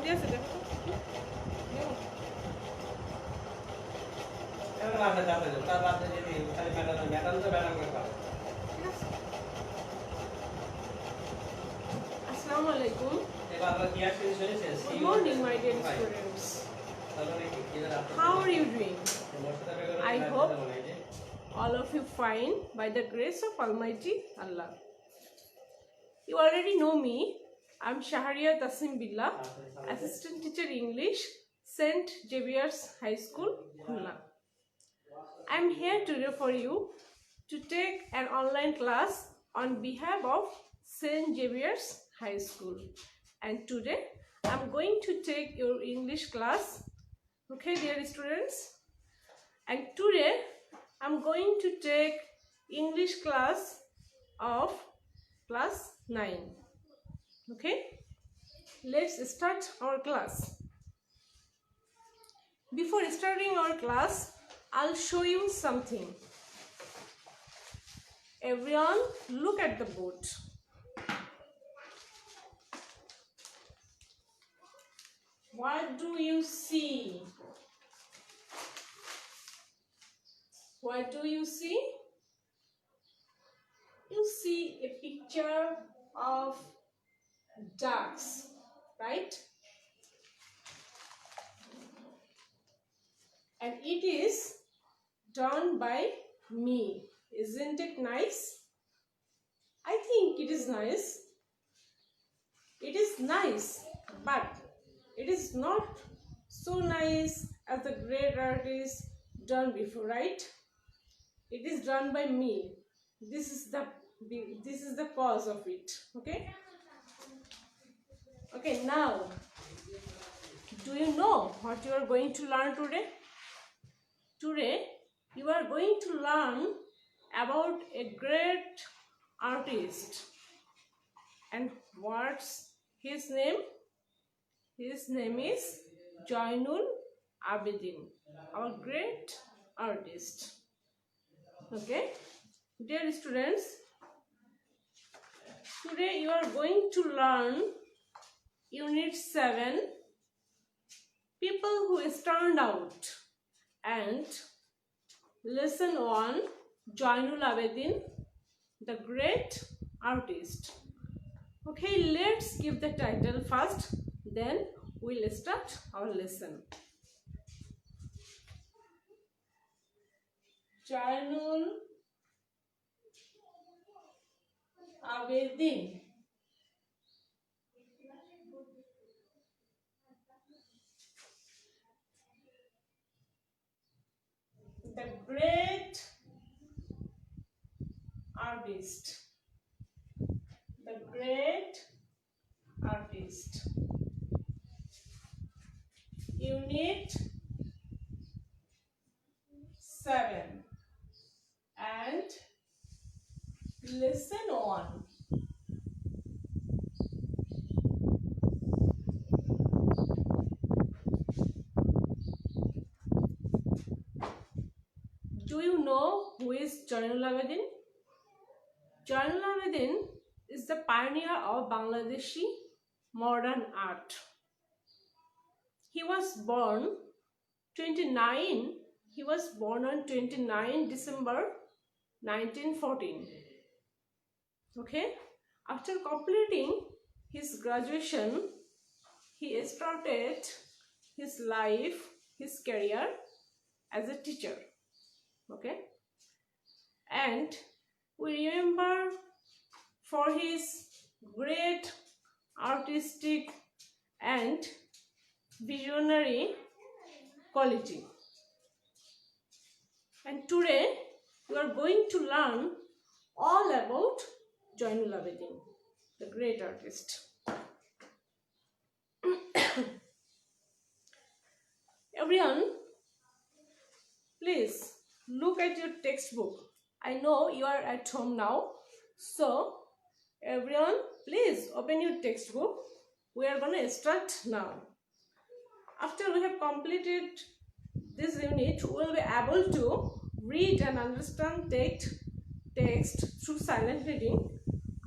দিয়ে আছে দেখো তো এবার রাতে যাবে তার রাতে যদি খালি ম্যাডাম তো ম্যাডাম করে পাবে। ঠিক আছে আসসালামু আলাইকুম এবার আমরা কি আসলে শুনেছি Good morning, my dear students. How are you doing? I hope all of you fine by the grace of Almighty Allah. You already know me. I'm Shahriya Tasim Billah, Assistant Teacher English, St. Xavier's High School, Khulna. I'm here today for you to take an online class on behalf of St. Xavier's High School. And today I'm going to take your English class. Okay, dear students. And today I'm going to take English class of class 9. Okay, let's start our class. Before starting our class, I'll show you something. Everyone, look at the board. What do you see? What do you see? You see a picture of ducks, right? And it is done by me. Isn't it nice? I think it is nice. It is nice, but it is not so nice as the great artist done before, right? It is done by me. This is the cause of it. Okay, now do you know what you are going to learn today? Today you are going to learn about a great artist. And what's his name? His name is Zainul Abidin, our great artist. Okay, dear students, today you are going to learn Unit 7, People Who Stand Out, and Lesson 1, Zainul Abidin, the great artist. Okay, let's give the title first, then we'll start our lesson. Zainul Abidin. The great artist. The great artist. Unit 7 and Lesson 1. Do you know who is Zainul Abidin? Zainul Abidin is the pioneer of Bangladeshi modern art. He was born on 29 December 1914. Okay, after completing his graduation, he started his life, his career as a teacher. Okay, and we remember for his great artistic and visionary quality. And today we are going to learn all about Zainul Abidin, the great artist. Everyone, please look at your textbook. I know you are at home now, so everyone, please open your textbook. We are going to start now. After we have completed this unit, we will be able to read and understand text through silent reading,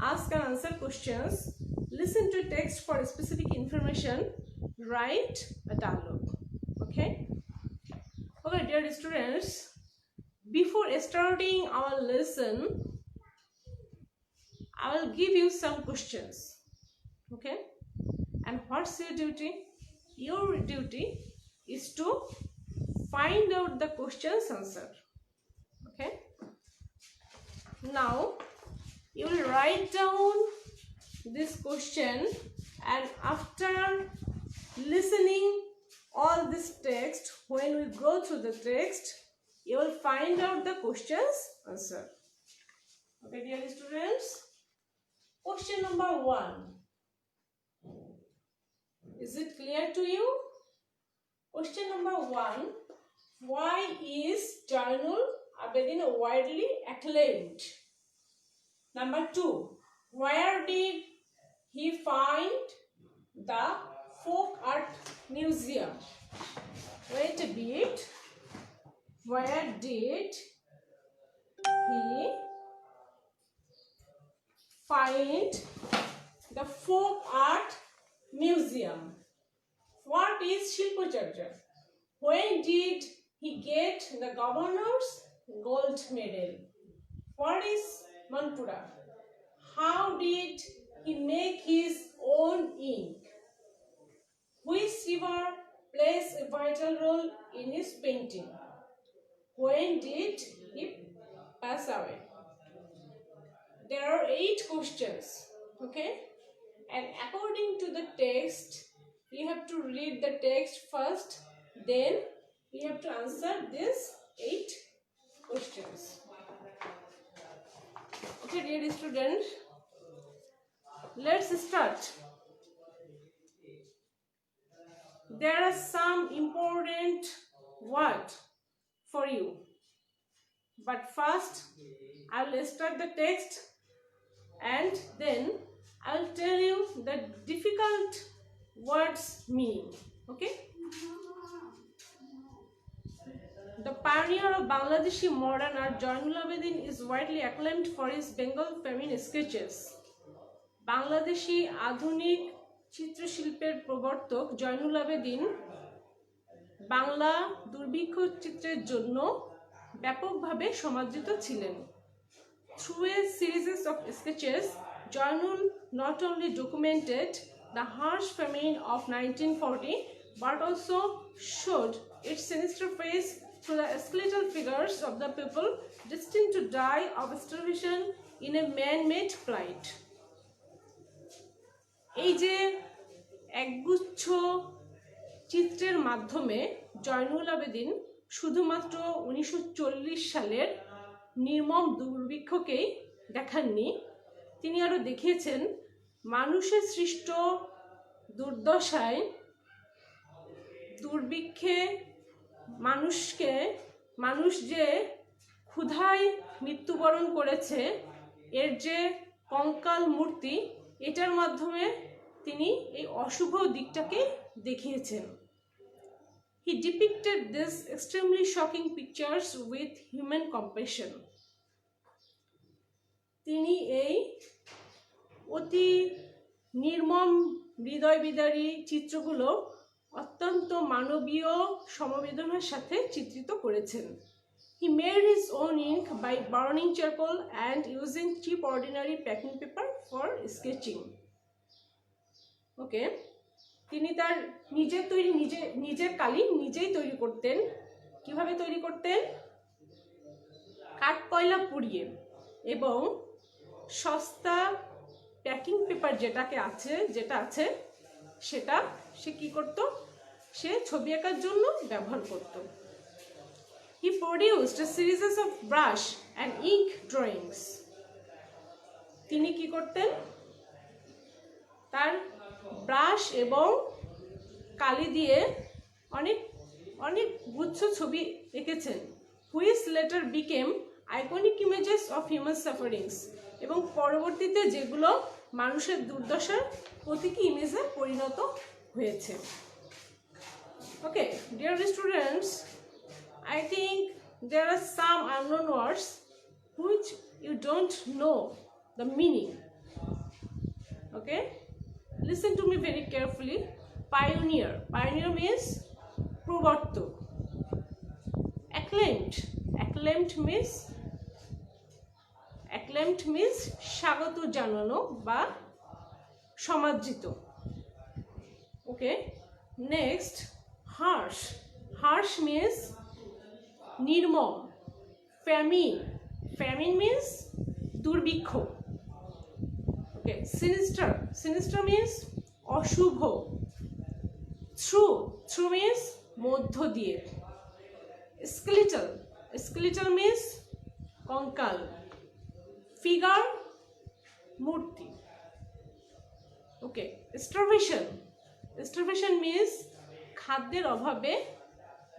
ask and answer questions, listen to text for specific information, write a dialogue. Okay, dear students, before starting our lesson, I will give you some questions. Okay, and what's your duty? Your duty is to find out the question's answer. Okay, now you will write down this question, and after listening all this text, when we go through the text, you will find out the question's answer. Okay, dear students, question number 1. Is it clear to you? Question number 1. Why is Zainul Abidin widely acclaimed? Number 2. Where did he find the folk art museum? Wait a bit. Where did he find the folk art museum? What is Shilpacharya? When did he get the governor's gold medal? What is Manpura? How did he make his own ink? Which river plays a vital role in his painting? When did he pass away? There are 8 questions, okay? And according to the text, you have to read the text first, then you have to answer these 8 questions. Okay, dear students, let's start. There are some important words for you, but first I will start the text and then I will tell you the difficult words meaning. Okay? The pioneer of Bangladeshi modern art, Zainul Abidin, is widely acclaimed for his Bengal famine sketches. Bangladeshi আধুনিক চিত্রশিল্পের প্রবর্তক জয়নুল আবেদিন বাংলা দুর্ভিক্ষ চিত্রের জন্য ব্যাপকভাবে সমাদৃত ছিলেন। Through a series of sketches, Zainul not only documented the harsh famine of 1940 but also showed its sinister face through the skeletal figures of the people destined to die of starvation in a man-made plight. এই যে একগুচ্ছ চিত্রের মাধ্যমে জয়নুল আবেদিন শুধুমাত্র 1940 সালের নির্মম দুর্ভিক্ষকেই দেখাননি, তিনি আরো দেখিয়েছেন মানুষের সৃষ্ট দুর্দশায়, দুর্ভিক্ষে মানুষ যে ক্ষুধায় মৃত্যুবরণ করেছে এর যে কঙ্কাল মূর্তি, এটার মাধ্যমে তিনি এই অশুভ দিকটাকে দেখিয়েছেন। He depicted these extremely shocking pictures with human compassion. তিনি এই অতি নির্মম হৃদয় বিদারী চিত্রগুলো অত্যন্ত মানবীয় সমবেদনার সাথে চিত্রিত করেছেন। He made his own ink by burning charcoal and using cheap ordinary packing paper for sketching. Okay, তিনি তার নিজের কালি নিজেই তৈরি করতেন। কিভাবে তৈরি করতেন? কাঠ কয়লা পুড়িয়ে এবং সস্তা প্যাকিং পেপার যেটা আছে সেটা সে কি করত? সে ছবি আঁকার জন্য ব্যবহার করত। He produced a series of brush and ink drawings. তিনি কি করতেন? তার ব্রাশ এবং কালি দিয়ে অনেক গুচ্ছ ছবি এঁকেছেন, which later became iconic images of human sufferings, এবং পরবর্তীতে যেগুলো মানুষের দুর্দশার প্রতীকী ইমেজে পরিণত হয়েছে। Okay, dear students, I think there are some unknown words which you don't know the meaning. Okay, listen to me very carefully. Pioneer. Pioneer means প্রবর্তক. Acclaimed. Acclaimed means স্বাগত জানানো বা সমাদৃত. Okay. Next, harsh. Harsh means নির্মম. Famine means দুর্ভিক্ষ. Okay. Sinister means অশুভ. Through means মধ্য দিয়ে. Skeletal means কঙ্কাল. Figure মূর্তি. Okay. Starvation means খাদ্যের অভাবে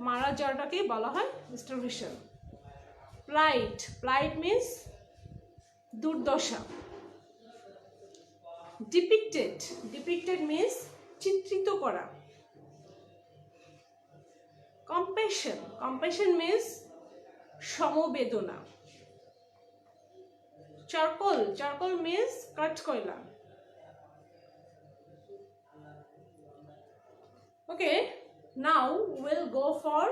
মারা যাওয়াটাকে বলা হয় starvation. Plight means দুর্দশা. Depicted means চিত্রিত করা. Compassion means সমবেদনা. Charcoal means কাঠকয়লা. Okay, now we'll go for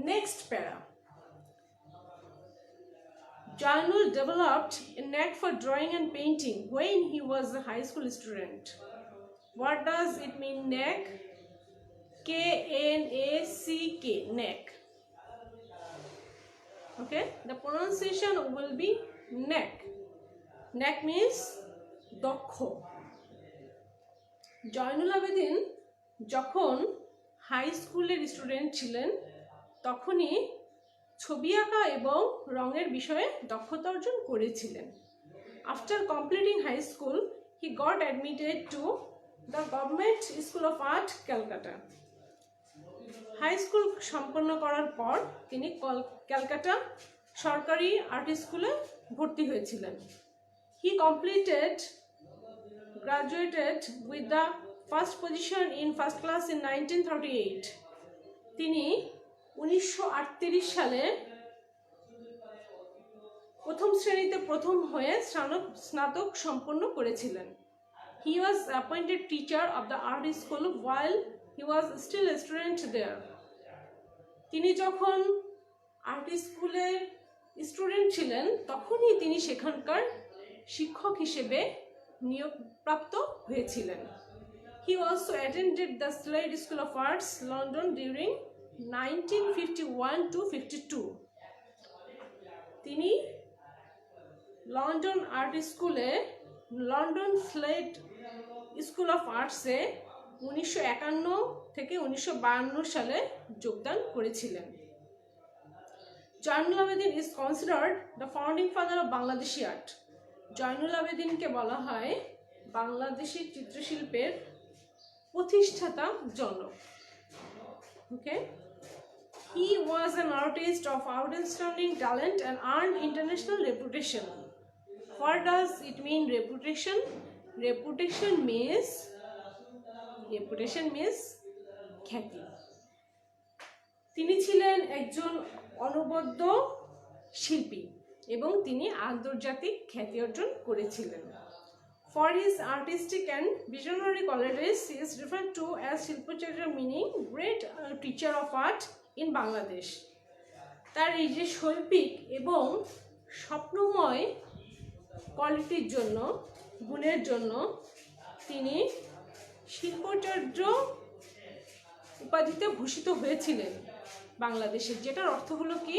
next para. Jainul developed a knack for drawing and painting when he was a high school student. What does it mean, knack? K-N-A-C-K, knack. Okay, the pronunciation will be knack. Knack means দক্ষ. জয়নুল আবেদিন যখন high স্কুলের student ছিলেন তখনই ছবি আঁকা এবং রঙের বিষয়ে দক্ষতা অর্জন করেছিলেন. After completing high school he got admitted to the government school of art Calcutta. High school সম্পন্ন করার পর তিনি ক্যালকাটা সরকারি আর্ট স্কুলে ভর্তি হয়েছিলেন. হি graduated with the first position in first class in 1938. তিনি 1938 সালে প্রথম শ্রেণীতে প্রথম হয়ে স্নাতক সম্পন্ন করেছিলেন. He was appointed teacher of the art school while he was still a student there. তিনি যখন আর্ট স্কুলে স্টুডেন্ট ছিলেন তখনই তিনি সেখানকার শিক্ষক হিসেবে নিয়োগপ্রাপ্ত হয়েছিলেন. He also attended the Slade School of Arts, London during 1951 to 52. তিনি লন্ডন আর্ট স্কুলে লন্ডন স্লেড স্কুল অফ আর্টসে 1951 থেকে 1952 সালে যোগদান করেছিলেন. Zainul Abedin is considered the founding father of Bangladeshi art. Zainul আবেদিনকে বলা হয় বাংলাদেশি চিত্রশিল্পের প্রতিষ্ঠাতা জনক. Okay, he was an artist of outstanding talent and earned international reputation. What does it mean, reputation? Reputation means খ্যাতি. তিনি ছিলেন একজন অনবদ্য শিল্পী এবং তিনি আন্তর্জাতিক খ্যাতি অর্জন করেছিলেন. For his artistic and visionary qualities, he is referred to as Shilpachakra, meaning great teacher of art in Bangladesh. তার এই যে শৈল্পিক এবং স্বপ্নময় কোয়ালিটির জন্য, গুণের জন্য তিনি শিল্পাচার্য উপাধিতে ভূষিত হয়েছিলেন বাংলাদেশের, যেটার অর্থ হলো কি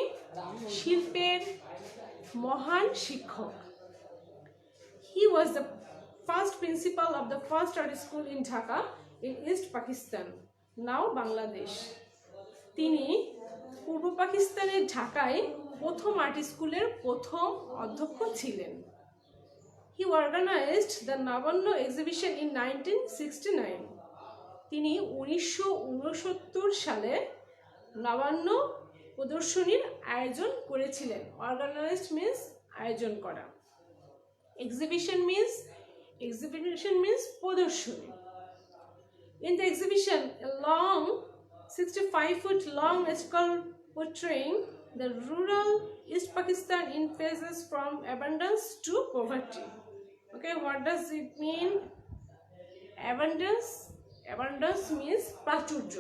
শিল্পের মহান শিক্ষক. He was the first principal of the first art school in Dhaka in East Pakistan, now Bangladesh. তিনি পূর্ব পাকিস্তানের ঢাকায় প্রথম আর্ট স্কুলের প্রথম অধ্যক্ষ ছিলেন. He organized the Navanno exhibition in 1969. তিনি 1969 সালে নবান্ন প্রদর্শনীর আয়োজন করেছিলেন. Organized means আয়োজন করা. Exhibition means প্রদর্শনী. In the exhibition, a long 65-foot long skull portraying the rural East Pakistan in phases from abundance to poverty. Okay, what does it mean? Abundance Abundance means প্রাচুর্য,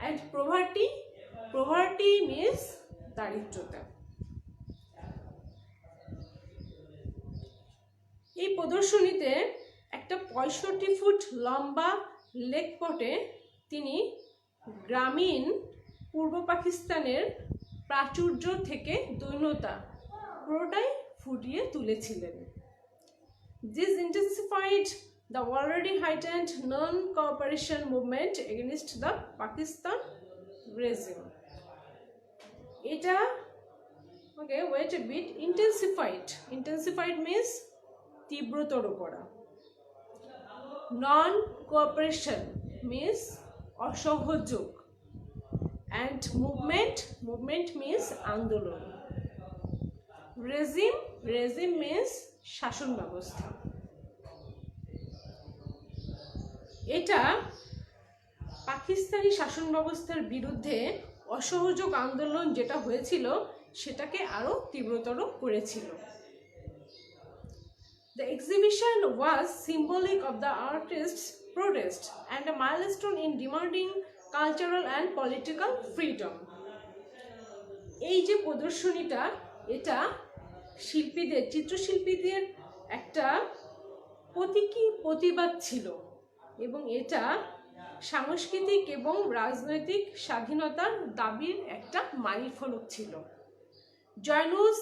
and poverty means দারিদ্রতা। এই প্রদর্শনীতে একটা 65 foot লম্বা lake পটে তিনি গ্রামীণ পূর্ব পাকিস্তানের প্রাচুর্য থেকে দৈন্যতা পুরোটাই ফুটিয়ে তুলেছিলেন। This intensified the already heightened non-cooperation movement against the Pakistan regime. এটা okay, wait a bit. Intensified means তীব্রতর করা। Non-cooperation means অসহযোগ, and movement means আন্দোলন। regime means শাসন ব্যবস্থা। এটা পাকিস্তানি শাসন ব্যবস্থার বিরুদ্ধে অসহযোগ আন্দোলন যেটা হয়েছিল সেটাকে আরো তীব্রতর করেছিল। The exhibition was symbolic of the artists' protest and a milestone in demanding cultural and political freedom. এই যে প্রদর্শনীটা, এটা চিত্রশিল্পীদের একটা প্রতীকী প্রতিবাদ ছিল, এবং এটা সাংস্কৃতিক এবং রাজনৈতিক স্বাধীনতার দাবির একটা মাইলফলক ছিল। জয়নুস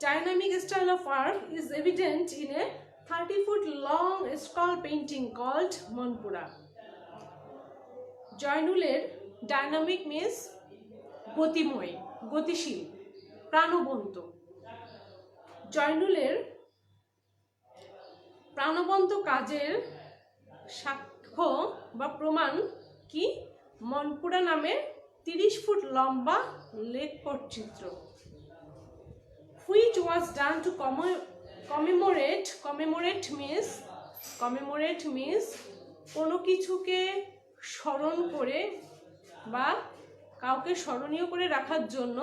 dynamic style of art is evident in a 30-foot long scroll painting called Manpura. জয়নুলের ডাইনামিক মিন্স গতিময়, গতিশীল, প্রাণবন্ত। জয়নুলের প্রাণবন্ত কাজের সাক্ষ্য বা প্রমাণ কি মনপুরা নামের 30 ফুট লম্বা lake patachitra, which was done to commemorate means কোনো কিছুকে স্মরণ করে বা কাউকে স্মরণীয় করে রাখার জন্য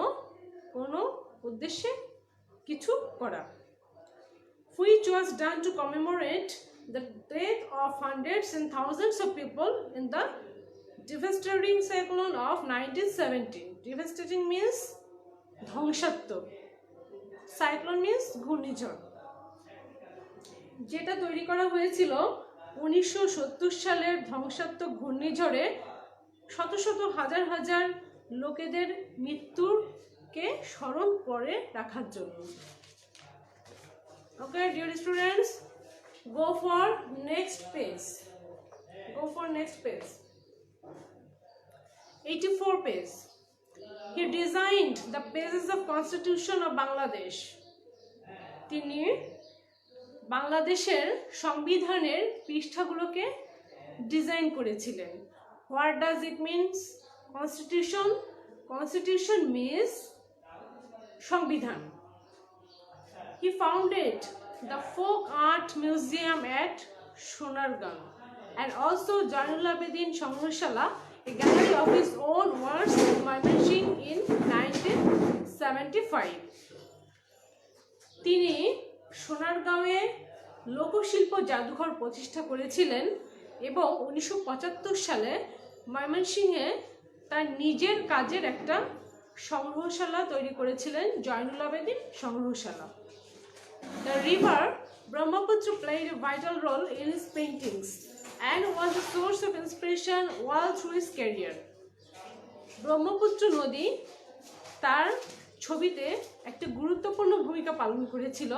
কোনো উদ্দেশ্যে কিছু করা। Which was done to commemorate the death of hundreds and thousands of people in the devastating cyclone of 1917. Devastating means ধ্বংসাত্মক, সাইক্লোন মিন্স ঘূর্ণিঝড়, যেটা তৈরি করা হয়েছিল 1970 সালের ধ্বংসাত্মক ঘূর্ণিঝড়ে শত শত হাজার হাজার লোকেদের মৃত্যুকে স্মরণ করে রাখার জন্য। Okay, dear students, go for next page. 84 page. He designed the pages of Constitution of Bangladesh. তিনি বাংলাদেশের সংবিধানের পৃষ্ঠাগুলোকে ডিজাইন করেছিলেন। What does it means? Constitution means সংবিধান। He founded the Folk Art Museum at Sonargaon and also Jainul Abidin Sanghrhashala, a gallery of his own works in Mymensingh in 1975. তিনি সোনারগাঁওয়ে লোকশিল্প জাদুঘর প্রতিষ্ঠা করেছিলেন এবং 1975 সালে ময়মনসিংহে তার নিজের কাজের একটা সংগ্রহশালা তৈরি করেছিলেন, জয়নুল আবেদিন সংগ্রহশালা। The river Brahmaputra played a vital role in his paintings and was a source of inspiration all through his career. Brahmaputra নদী তার ছবিতে একটা গুরুত্বপূর্ণ ভূমিকা পালন করেছিল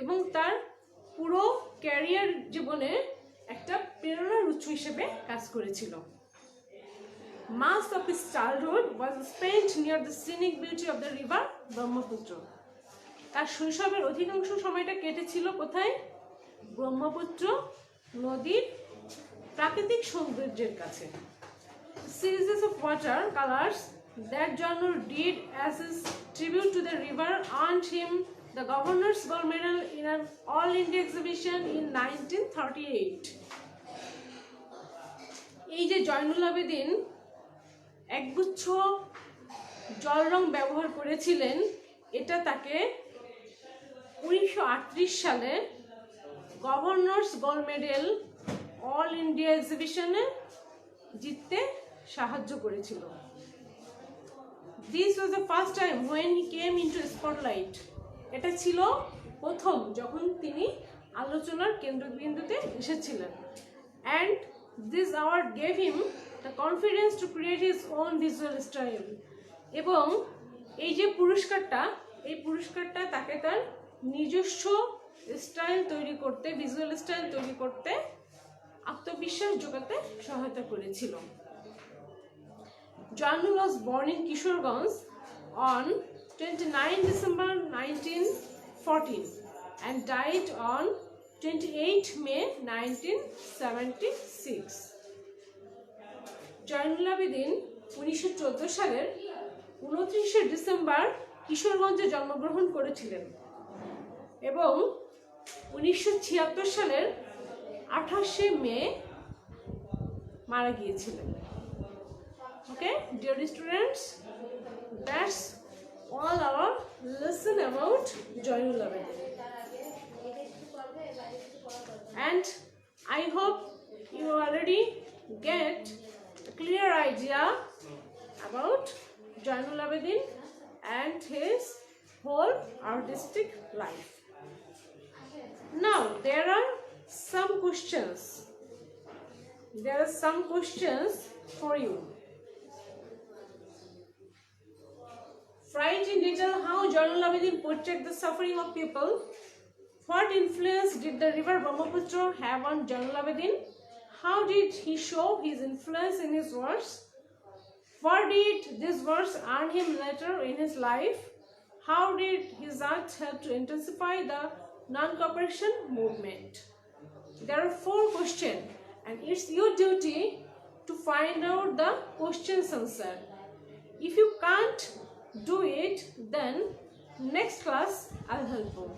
এবং তার পুরো ক্যারিয়ার জীবনে একটা প্রেরণার উৎস হিসেবে কাজ করেছিল। Most of his childhood was spent near the scenic beauty of the river Brahmaputra. তার শৈশবের অধিকাংশ সময়টা কেটেছিল কোথায়? ব্রহ্মপুত্র নদীর প্রাকৃতিক সৌন্দর্যের কাছে। Series of water colors that Jainul did as his tribute to the river earned him the Governor's Gold Medal in an All India exhibition in 1938. এই যে জয়নুল আবেদিন একগুচ্ছ জল রং ব্যবহার করেছিলেন, এটা তাকে 1938 সালে governors gold medal all India এক্সিবিশনে জিততে সাহায্য করেছিল। This was the first time when he came into spotlight. এটা ছিল প্রথম যখন তিনি আলোচনার কেন্দ্রবিন্দুতে এসেছিলেন। And this award gave him the confidence to create his own visual style. এবং এই যে পুরস্কারটা, এই পুরস্কারটা তাকে তার নিজস্ব স্টাইল তৈরি করতে, ভিজুয়াল স্টাইল তৈরি করতে আত্মবিশ্বাস যোগাতে সহায়তা করেছিল। Zainul was born in Kishoreganj on 29 December 1914 and died on 28 May 1976. Zainul Abedin 1914 সালের 29 ডিসেম্বর কিশোরগঞ্জে জন্মগ্রহণ করেছিলেন এবং 1976 সালের 28 মে মারা গিয়েছিলেন। Okay, dear students, that's all our lesson about Joynul Abedin. And I hope you already get a clear idea about Joynul Abedin and his whole artistic life. Now there are some questions. There are some questions for you. Write in detail how Joynul Abedin portrayed the suffering of people. What influence did the river Brahmaputra have on Joynul Abedin? How did he show his influence in his works? What did these works earn him later in his life? How did his art help to intensify the non-cooperation movement? There are 4 questions and it's your duty to find out the questions answer. If you can't do it, then next class I'll help you.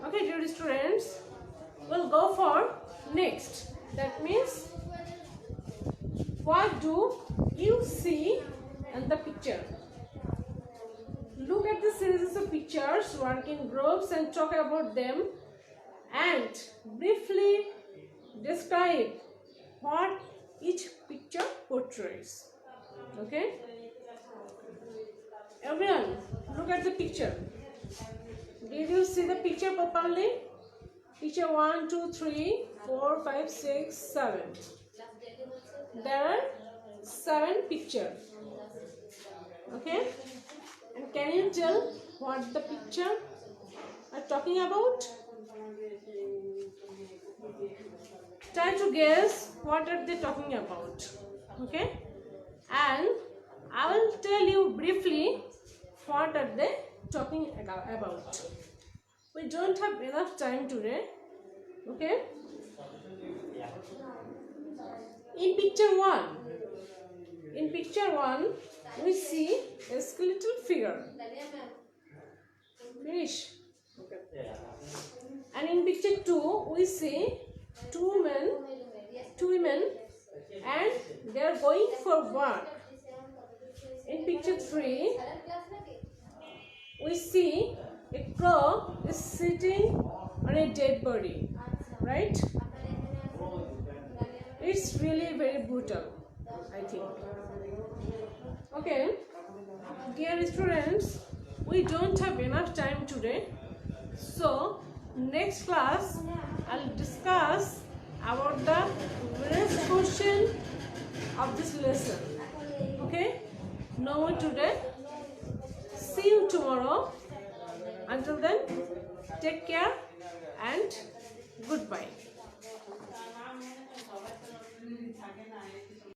Okay, dear students, we'll go for next. That means what do you see in the picture? Look at the series of pictures, work in groups and talk about them and briefly describe what each picture portrays. Okay, everyone, look at the picture. Did you see the picture properly? Picture 1, 2, 3, 4, 5, 6, 7. There are 7 pictures. Okay, and can you tell what the picture are talking about? Try to guess what are they talking about. Okay, and I will tell you briefly what are they talking about. We don't have enough time today. Okay, in picture 1 we see a skeletal figure. Finish. And in picture 2 we see two women and they are going for work. In picture 3 we see a crow is sitting on a dead body, right? It's really very brutal, I think. Okay, dear students, we don't have enough time today, so next class I'll discuss about the rest question of this lesson. Okay, no more today. See you tomorrow. Until then, take care and goodbye.